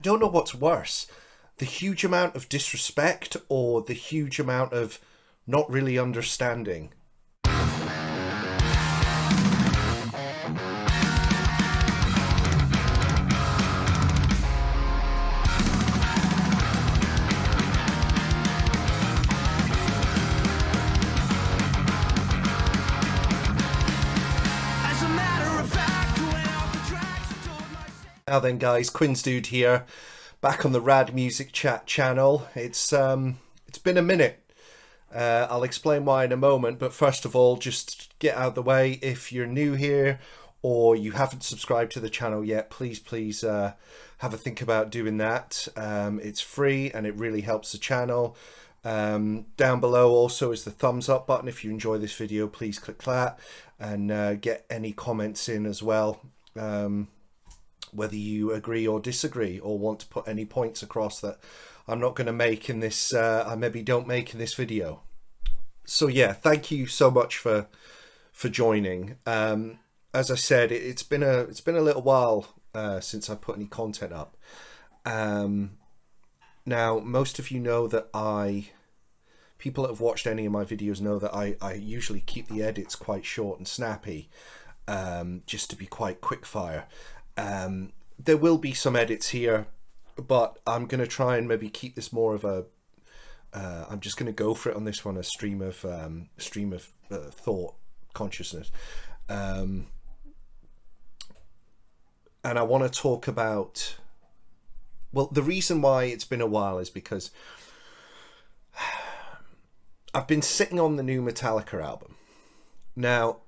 I don't know what's worse, the huge amount of disrespect or the huge amount of not really understanding. Now then, guys, Quinnsdude here, back on the Rad Music Chat channel. It's been a minute. I'll explain why in a moment, but first of all, just get out of the way. If you're new here or you haven't subscribed to the channel yet, please have a think about doing that. It's free and it really helps the channel. Down below also is the thumbs up button. If you enjoy this video, please click that and get any comments in as well. Whether you agree or disagree or want to put any points across that I'm not going to make in this, I maybe don't make in this video. So yeah, thank you so much for joining. As I said, it's been a little while since I put any content up. Now, most of you know that people that have watched any of my videos know that I usually keep the edits quite short and snappy, just to be quite quick fire. There will be some edits here, but I'm going to try and maybe keep this more of a, I'm just going to go for it on this one, a stream of thought, consciousness. And I want to talk about, well, the reason why it's been a while is because I've been sitting on the new Metallica album. Now,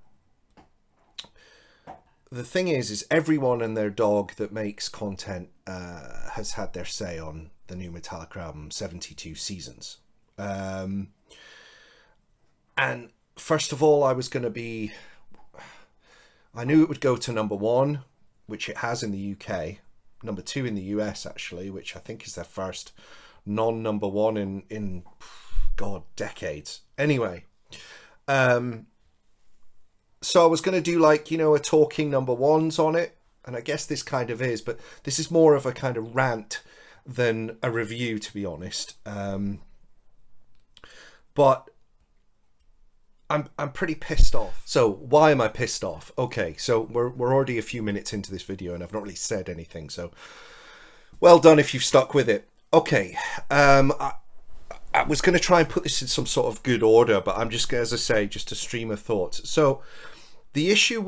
the thing is everyone and their dog that makes content has had their say on the new Metallica album, 72 Seasons. And first of all, I knew it would go to #1, which it has in the UK, #2 in the US actually, which I think is their first non-#1 in God, decades. Anyway, so I was going to do like, a talking #1s on it. And I guess this kind of is, but this is more of a kind of rant than a review, to be honest. But I'm pretty pissed off. So why am I pissed off? Okay, so we're already a few minutes into this video and I've not really said anything. So well done if you've stuck with it. Okay, I was going to try and put this in some sort of good order, but I'm just, as I say, just a stream of thoughts. So the issue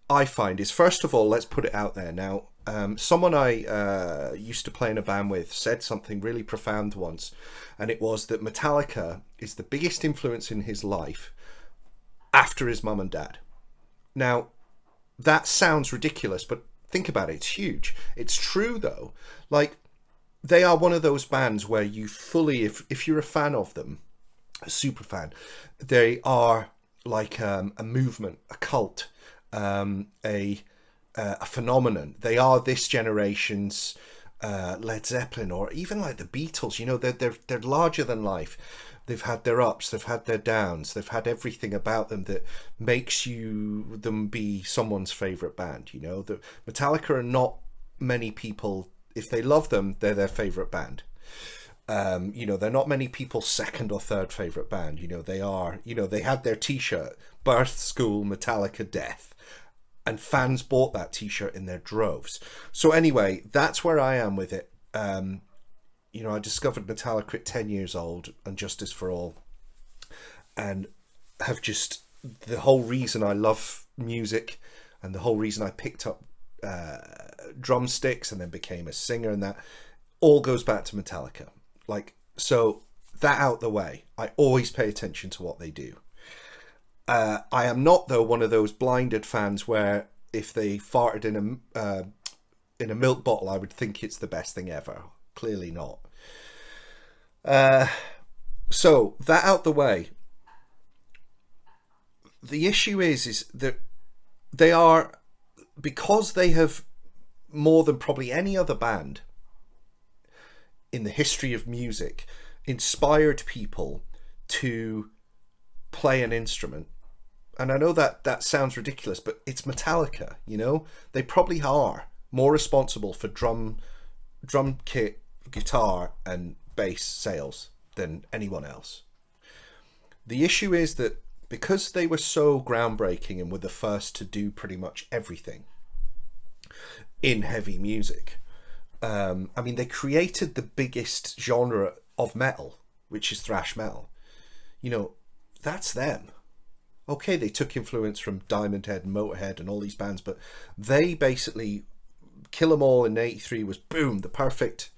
I find is, first of all, let's put it out there now. Someone I used to play in a band with said something really profound once, and it was that Metallica is the biggest influence in his life after his mum and dad. Now, that sounds ridiculous, but think about it. It's huge. It's true, though. Like, they are one of those bands where you fully, if you're a fan of them, a super fan, they are like a movement, a cult, a phenomenon. They are this generation's Led Zeppelin, or even like the Beatles. They're larger than life. They've had their ups, they've had their downs, they've had everything about them that makes them be someone's favorite band. The Metallica are not many people. If they love them, they're their favorite band. They're not many people's second or third favorite band. They are, they had their t-shirt, birth, school, Metallica, death. And fans bought that t-shirt in their droves. So anyway, that's where I am with it. I discovered Metallica at 10 years old and Justice for All. And have just, the whole reason I love music and the whole reason I picked up drumsticks and then became a singer, and that all goes back to Metallica. So that out the way, I always pay attention to what they do. I am not, though, one of those blinded fans where if they farted in a milk bottle, I would think it's the best thing ever. Clearly not. So that out the way, the issue is that they are, because they have more than probably any other band in the history of music inspired people to play an instrument. And I know that sounds ridiculous, but it's Metallica, They probably are more responsible for drum drum kit, guitar and bass sales than anyone else. The issue is that because they were so groundbreaking and were the first to do pretty much everything in heavy music, I mean, they created the biggest genre of metal, which is thrash metal. You know, that's them. Okay, they took influence from Diamond Head and Motorhead and all these bands, but they basically, Kill 'Em All in '83 was, boom, the perfect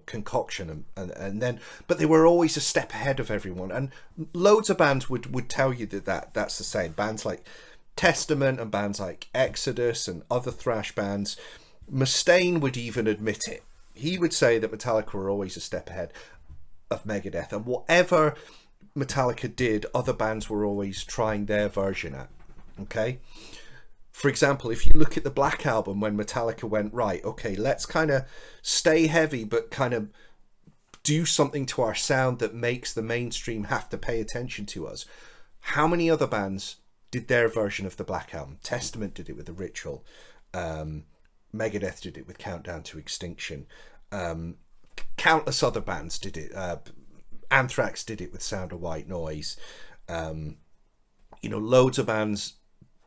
concoction, and then, but they were always a step ahead of everyone, and loads of bands would tell you that's the same. Bands like Testament and bands like Exodus and other thrash bands. Mustaine would even admit it. He would say that Metallica were always a step ahead of Megadeth, and whatever Metallica did, other bands were always trying their version at. Okay, for example, if you look at the Black Album, when Metallica went, right, okay, let's kind of stay heavy but kind of do something to our sound that makes the mainstream have to pay attention to us. How many other bands did their version of the Black Album? Testament did it with The Ritual. Megadeth did it with Countdown to Extinction. Countless other bands did it. Anthrax did it with Sound of White Noise. Loads of bands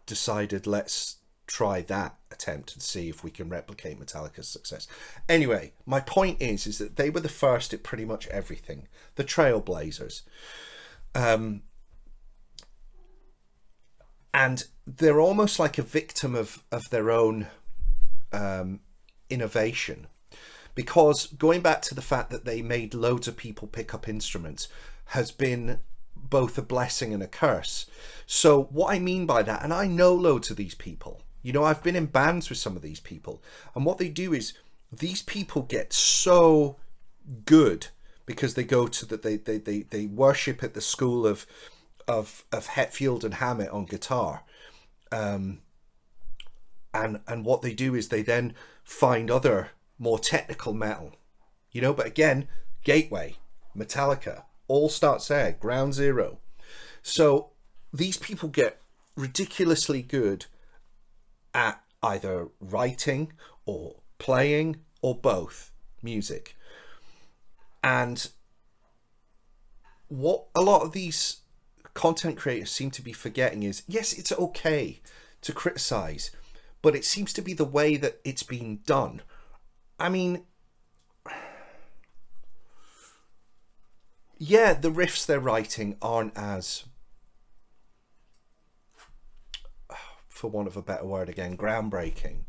decided, let's try that attempt and see if we can replicate Metallica's success. Anyway, my point is that they were the first at pretty much everything. The trailblazers. And they're almost like a victim of their own innovation, because going back to the fact that they made loads of people pick up instruments has been both a blessing and a curse. So what I mean by that, and I know loads of these people, I've been in bands with some of these people, and what they do is these people get so good because they go to they worship at the school of Hetfield and Hammett on guitar, and what they do is they then find other more technical metal, but again, Gateway, Metallica, all starts there, ground zero. So these people get ridiculously good at either writing or playing or both music. And what a lot of these content creators seem to be forgetting is, yes, it's okay to criticize, but it seems to be the way that it's being done. I mean, yeah, the riffs they're writing aren't as, for want of a better word again, groundbreaking,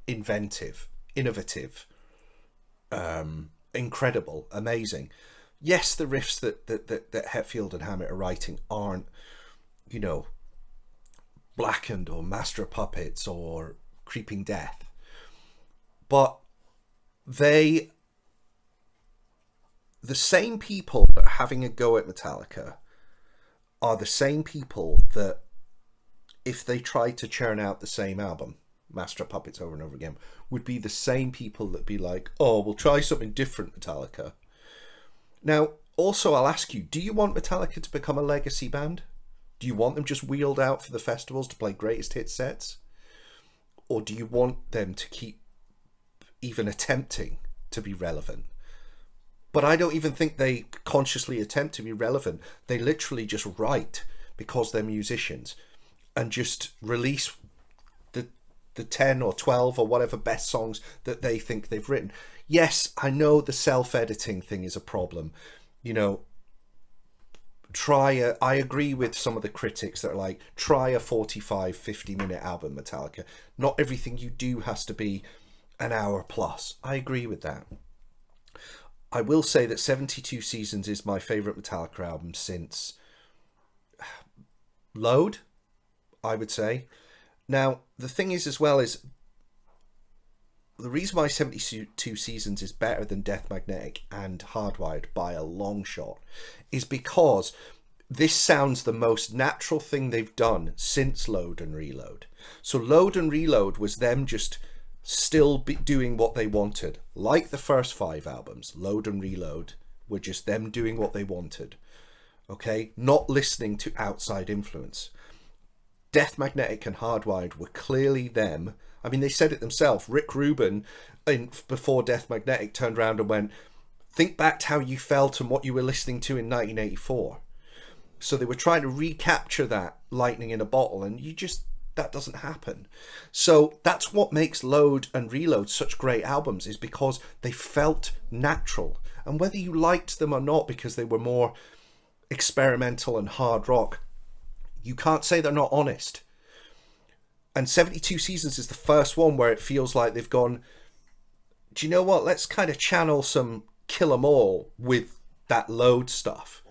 inventive, innovative, incredible, amazing. Yes, the riffs that Hetfield and Hammett are writing aren't, Blackened or Master of Puppets or Creeping Death, but the same people that are having a go at Metallica are the same people that, if they tried to churn out the same album, Master of Puppets, over and over again, would be the same people that be like, oh, we'll try something different, Metallica. Now, also, I'll ask you, do you want Metallica to become a legacy band? Do you want them just wheeled out for the festivals to play greatest hit sets? Or do you want them to keep even attempting to be relevant? But I don't even think they consciously attempt to be relevant. They literally just write because they're musicians and just release the 10 or 12 or whatever best songs that they think they've written. Yes, I know the self-editing thing is a problem. I agree with some of the critics that are like, try a 45, 50-minute album, Metallica. Not everything you do has to be an hour plus. I agree with that. I will say that 72 Seasons is my favourite Metallica album since Load, I would say. Now, the thing is as well is, the reason why 72 Seasons is better than Death Magnetic and Hardwired by a long shot is because this sounds the most natural thing they've done since Load and Reload. So Load and Reload was them just still doing what they wanted. Like the first 5 albums, Load and Reload were just them doing what they wanted. Okay? Not listening to outside influence. Death Magnetic and Hardwired were clearly them I mean, they said it themselves. Rick Rubin, before Death Magnetic, turned around and went, think back to how you felt and what you were listening to in 1984. So they were trying to recapture that lightning in a bottle, and that doesn't happen. So that's what makes Load and Reload such great albums, is because they felt natural. And whether you liked them or not because they were more experimental and hard rock, you can't say they're not honest. And 72 Seasons is the first one where it feels like they've gone, do you know what, let's kind of channel some Kill 'Em All with that Load stuff.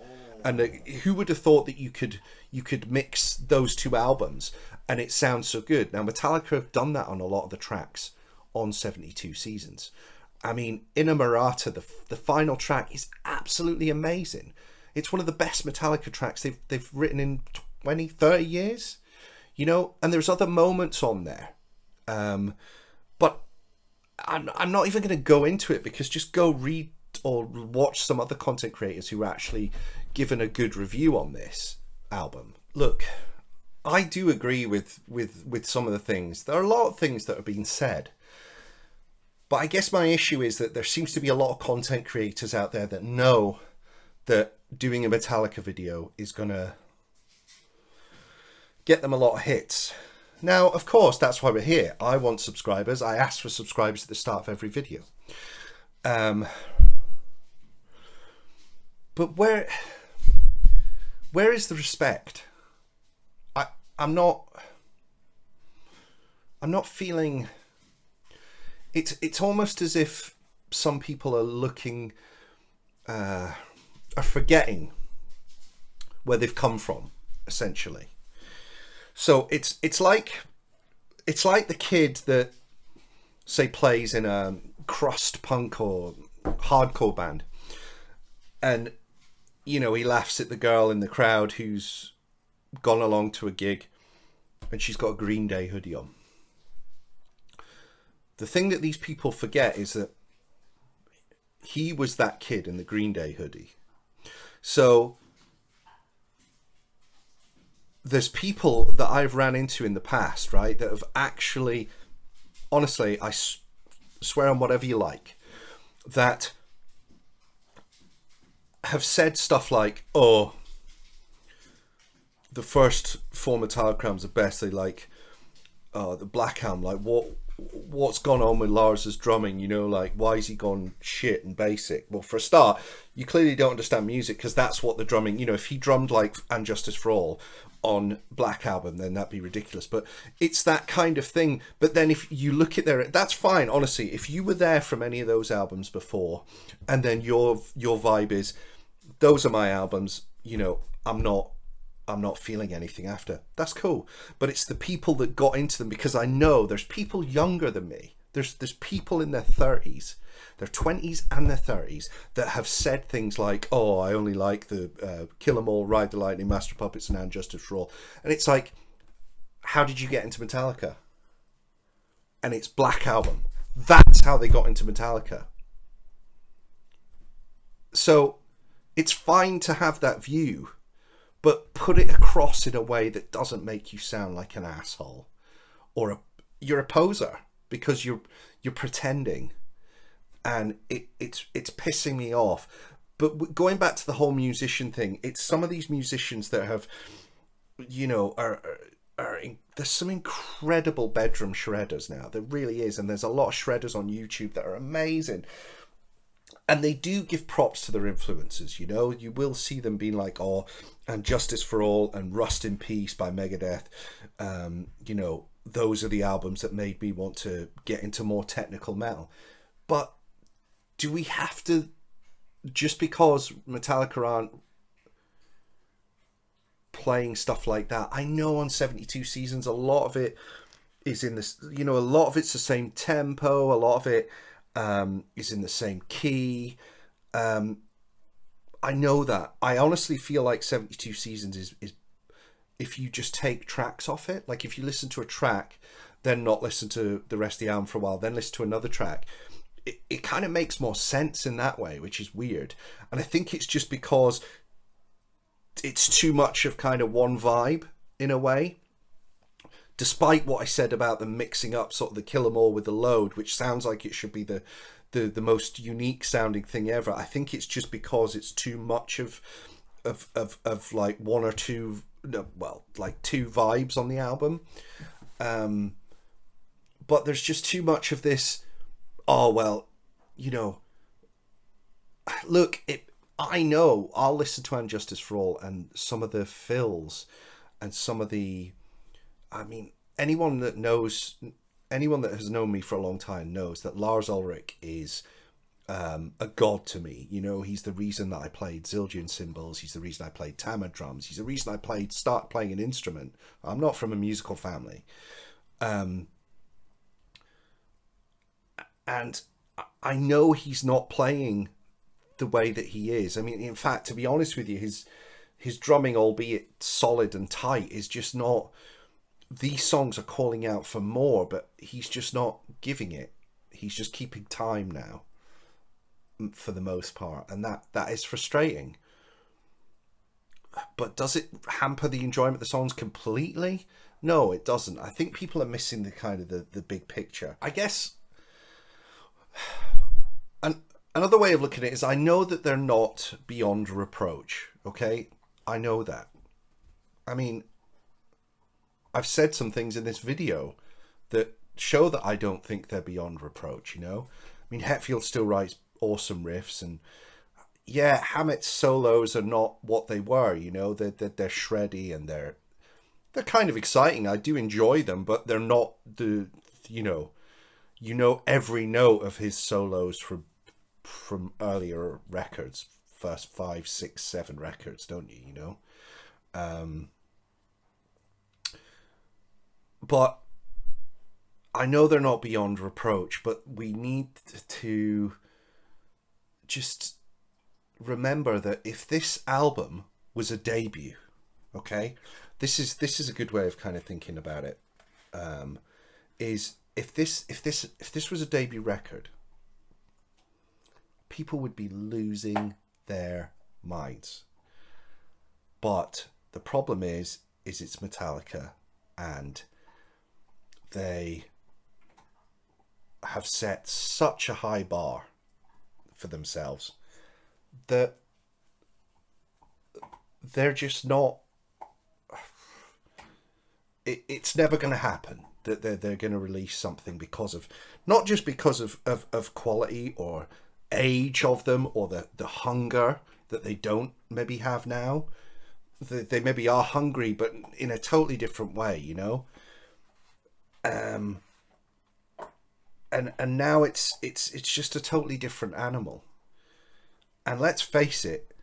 And who would have thought that you could mix those two albums and it sounds so good? Now, Metallica have done that on a lot of the tracks on 72 Seasons. I mean, Inamorata, the final track, is absolutely amazing. It's one of the best Metallica tracks they've written in 20, 30 years, you know, and there's other moments on there. But I'm not even going to go into it, because just go read or watch some other content creators who are actually given a good review on this album. Look, I do agree with some of the things. There are a lot of things that are being said. But I guess my issue is that there seems to be a lot of content creators out there that know that doing a Metallica video is going to get them a lot of hits. Now, of course, that's why we're here. I want subscribers. I ask for subscribers at the start of every video. But where is the respect? I'm not feeling... It's almost as if some people are looking, are forgetting where they've come from, essentially. So it's like the kid that, say, plays in a crust punk or hardcore band, and you know, he laughs at the girl in the crowd who's gone along to a gig and she's got a Green Day hoodie on. The thing that these people forget is that he was that kid in the Green Day hoodie. So there's people that I've ran into in the past, right, that have actually, honestly, I swear on whatever you like, that have said stuff like, oh, the first four Metallica albums are best. They like the Black Album, like what's gone on with Lars's drumming, you know, like why is he gone shit and basic? Well, for a start, you clearly don't understand music, because that's what the drumming, you know, if he drummed like And Justice for All on Black Album, then that'd be ridiculous. But it's that kind of thing. But then if you look at that's fine, honestly. If you were there from any of those albums before, and then your vibe is, those are my albums, you know, I'm not feeling anything after, that's cool. But it's the people that got into them, because I know there's people younger than me. There's people in their 30s, their 20s and their 30s, that have said things like, oh, I only like the Kill 'Em All, Ride the Lightning, Master of Puppets and Justice for All. And it's like, how did you get into Metallica? And it's Black Album. That's how they got into Metallica. So it's fine to have that view, but put it across in a way that doesn't make you sound like an asshole or you're a poser, because you're pretending, and it's pissing me off. But going back to the whole musician thing, it's some of these musicians that have, you know, there's some incredible bedroom shredders now. There really is, and there's a lot of shredders on YouTube that are amazing. And they do give props to their influences, you know. You will see them being like, oh, and Justice for All and Rust in Peace by Megadeth. You know, those are the albums that made me want to get into more technical metal. But do we have to, just because Metallica aren't playing stuff like that? I know on 72 Seasons, a lot of it is in this, you know, a lot of it's the same tempo, a lot of it is in the same key. I know that. I honestly feel like 72 Seasons is if you just take tracks off it, like if you listen to a track, then not listen to the rest of the album for a while, then listen to another track, it kind of makes more sense in that way, which is weird. And I think it's just because it's too much of kind of one vibe in a way despite what I said about them mixing up sort of the Kill 'Em All with the Load, which sounds like it should be the most unique sounding thing ever. I think it's just because it's too much of like one or two, no, well, like two vibes on the album. But there's just too much of this, oh, well, you know, look, I know I'll listen to And Justice for All and some of the fills and some of the, I mean, anyone that has known me for a long time knows that Lars Ulrich is a god to me. You know, he's the reason that I played Zildjian cymbals. He's the reason I played Tama drums. He's the reason I start playing an instrument. I'm not from a musical family. And I know he's not playing the way that he is. I mean, in fact, to be honest with you, his drumming, albeit solid and tight, is just not... These songs are calling out for more, but he's just not giving it. He's just keeping time now, for the most part, and that is frustrating. But does it hamper the enjoyment of the songs completely? No, it doesn't. I think people are missing the kind of the big picture. I guess another way of looking at it is, I know that they're not beyond reproach, okay? I know that. I mean, I've said some things in this video that show that I don't think they're beyond reproach, you know? I mean, Hetfield still writes awesome riffs, and yeah, Hammett's solos are not what they were, you know? They're shreddy, and they're kind of exciting. I do enjoy them, but they're not the, you know every note of his solos from earlier records, first 5, 6, 7 records, don't you? You know, but I know they're not beyond reproach. But we need to just remember that if this album was a debut, okay, this is a good way of kind of thinking about it. Is if this was a debut record, people would be losing their minds. But the problem is it's Metallica, and they have set such a high bar for themselves that they're just not... It's never going to happen that they're going to release something because of, not just because of quality or age of them, or the hunger that they don't maybe have now. They maybe are hungry, but in a totally different way, you know. And now it's just a totally different animal. And let's face it,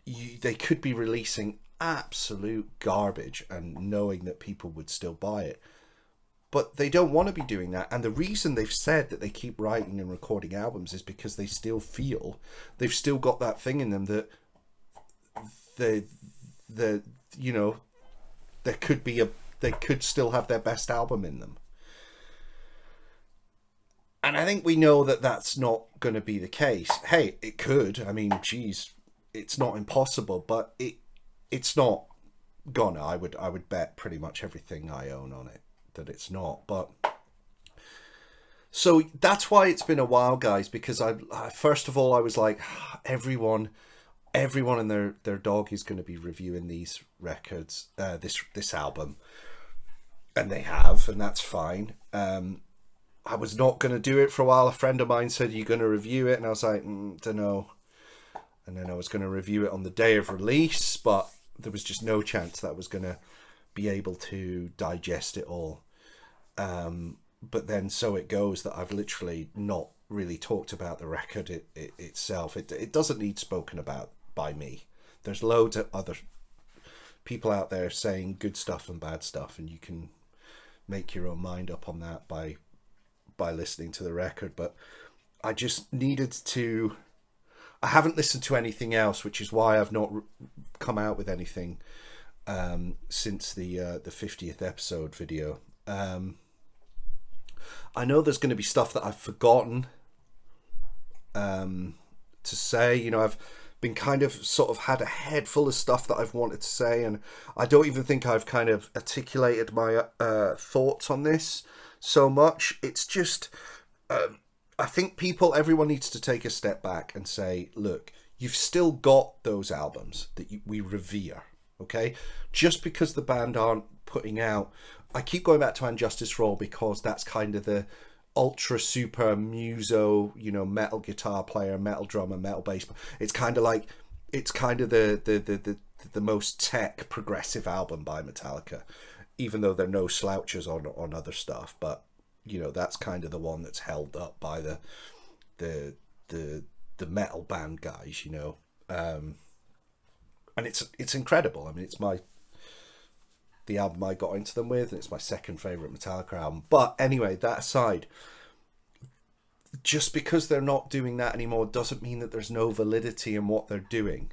they could be releasing absolute garbage and knowing that people would still buy it. But they don't want to be doing that. And the reason they've said that they keep writing and recording albums is because they still feel they've still got that thing in them that you know, they could still have their best album in them. And I think we know that that's not going to be the case. Hey, it could. I mean, geez, it's not impossible, but it's not gonna. I would bet pretty much everything I own on it that it's not. But so that's why it's been a while, guys, because I first of all, I was like, everyone and their dog is going to be reviewing these records, this album, and they have, and that's fine. I was not going to do it for a while. A friend of mine said, "You're going to review it," and I was like, don't know. And then I was going to review it on the day of release, but there was just no chance that I was going to be able to digest it all. But then so it goes that I've literally not really talked about the record itself. It doesn't need spoken about by me. There's loads of other people out there saying good stuff and bad stuff, and you can make your own mind up on that by listening to the record. But I just needed to... I haven't listened to anything else, which is why I've not come out with anything since the 50th episode video. I know there's going to be stuff that I've forgotten to say. You know, been kind of sort of had a head full of stuff that I've wanted to say, and I don't even think I've kind of articulated my thoughts on this so much. It's just, I think everyone needs to take a step back and say, look, you've still got those albums that we revere, okay? Just because the band aren't putting out, I keep going back to And Justice for All because that's kind of the ultra super muso, metal guitar player, metal drummer, metal bass. It's kind of like, it's kind of the most tech progressive album by Metallica, even though they're no slouches on other stuff. But that's kind of the one that's held up by the metal band guys, and it's incredible. I mean, it's the album I got into them with, and it's my second favorite Metallica album. But anyway, that aside, just because they're not doing that anymore doesn't mean that there's no validity in what they're doing.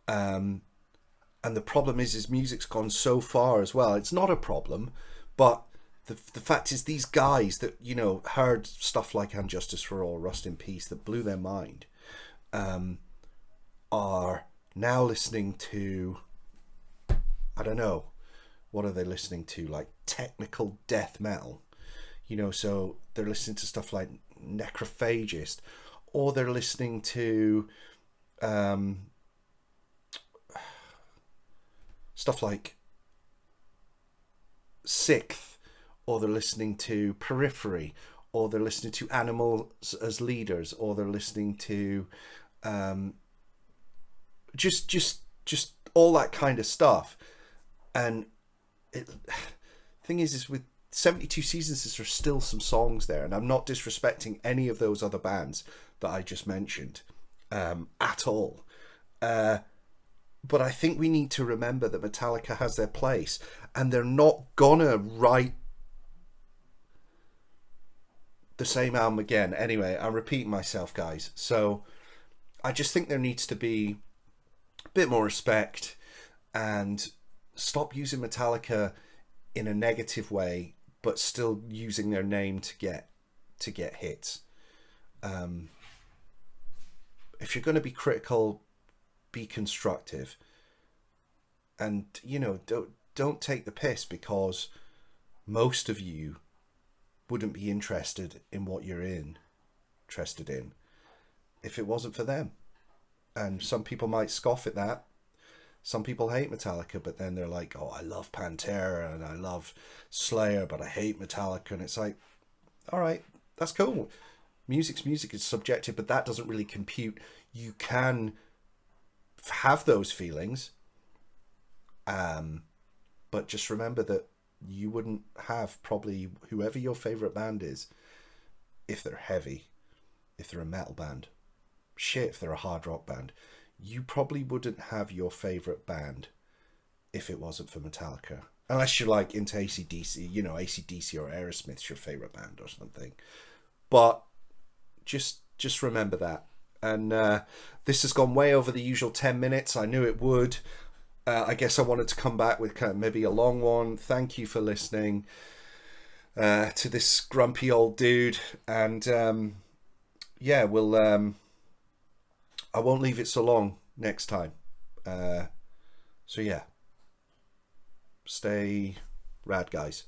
And the problem is music's gone so far as well. It's not a problem, but the fact is these guys that, heard stuff like And Justice for All, Rust in Peace, that blew their mind, are now listening to, I don't know, what are they listening to? Like technical death metal, so they're listening to stuff like Necrophagist, or they're listening to stuff like Sixth, or they're listening to Periphery, or they're listening to Animals as Leaders, or they're listening to just all that kind of stuff. And thing is with 72 Seasons, there's still some songs there, and I'm not disrespecting any of those other bands that I just mentioned at all. But I think we need to remember that Metallica has their place, and they're not gonna write the same album again. Anyway, I'm repeating myself, guys. So I just think there needs to be a bit more respect, and stop using Metallica in a negative way, but still using their name to get hits. If you're going to be critical, be constructive, and don't take the piss, because most of you wouldn't be interested in what you're interested in if it wasn't for them. And some people might scoff at that. Some people hate Metallica, but then they're like, oh, I love Pantera and I love Slayer, but I hate Metallica. And it's like, all right, that's cool. Music's music, is subjective, but that doesn't really compute. You can have those feelings, but just remember that you wouldn't have probably whoever your favorite band is if they're heavy, if they're a metal band, shit, if they're a hard rock band. You probably wouldn't have your favorite band if it wasn't for Metallica, unless you're like into AC/DC, AC/DC or Aerosmith's your favorite band or something. But just remember that. And this has gone way over the usual 10 minutes. I knew it would. I guess I wanted to come back with kind of maybe a long one. Thank you for listening to this grumpy old dude. And we'll I won't leave it so long next time. So yeah, stay rad, guys.